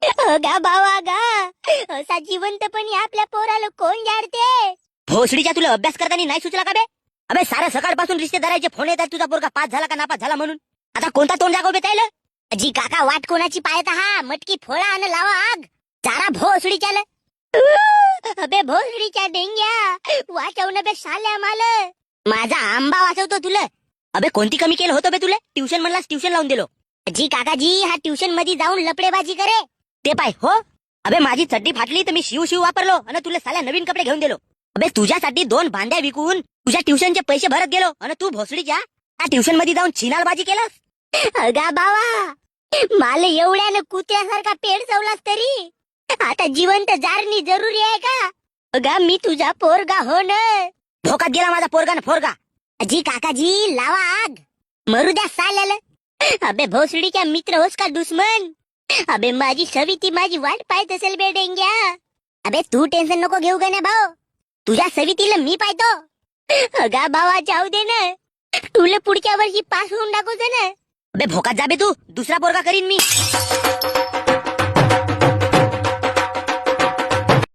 गा बावा गा, असा जिवंतपणी आपल्या पोराला कोण जाडते? भोसडीच्या तुला अभ्यास करताना नाही सुचला का बे? अबे साऱ्या सकाळपासून रिश्तेदाराचे फोन येतात तुझा पोरगा पास झाला का नापास झाला म्हणून. आता कोणता तोंड दाखव बेतायला? जी काका वाट कोणाची पाहत हा, मटकी फोडा आणि लावा आग. चारा भोसडीच्या ल. अबे भोसडीच्या डेंग्या वाचवणं बे साल्या माल. माझा आंबा वाचवतो तुला. अबे कोणती कमी केलं होतं बे तुला? ट्युशन म्हणलास ट्युशन लावून दिलो. जी काकाजी हा ट्युशन मध्ये जाऊन लपडेबाजी करे ते पाय हो. अबे माझी चड्डी फाटली तर मी शिव वापरलो आणि तुला साल्या नवीन कपडे घेऊन दिलो. अबे तुझ्यासाठी 2 भांड्या विकून तुझ्या ट्युशनचे पैसे भरत गेलो आणि तू भोसडीच्या त्या ट्युशन मध्ये जाऊन छिनालबाजी केलास. अगा बावा, मला एवढ्यानं कुत्र्यासारखा पेड चवलास तरी आता जिवंत जारणी जरुरी आहे का? अगा मी तुझा पोरगा हो न. भोकात गेला माझा पोरगा ना फोरगा. जी काकाजी लावा आग, मरू द्या साल्याला. अबे भोसडीच्या मित्र होस का दुश्मन? अबे माझी सविती माझी वाट पाहत असेल बे डेंग्या. अबे तू टेन्शन नको घेऊ का ना भाऊ, तुझ्या सवितीला मी पाहतो. अगा बाबा जाऊ दे ना, तुला पुढच्या वर्षी पास होऊन दाखवतो ना. अबे भोकात जा बे तू, दुसरा पोरगा करीन मी.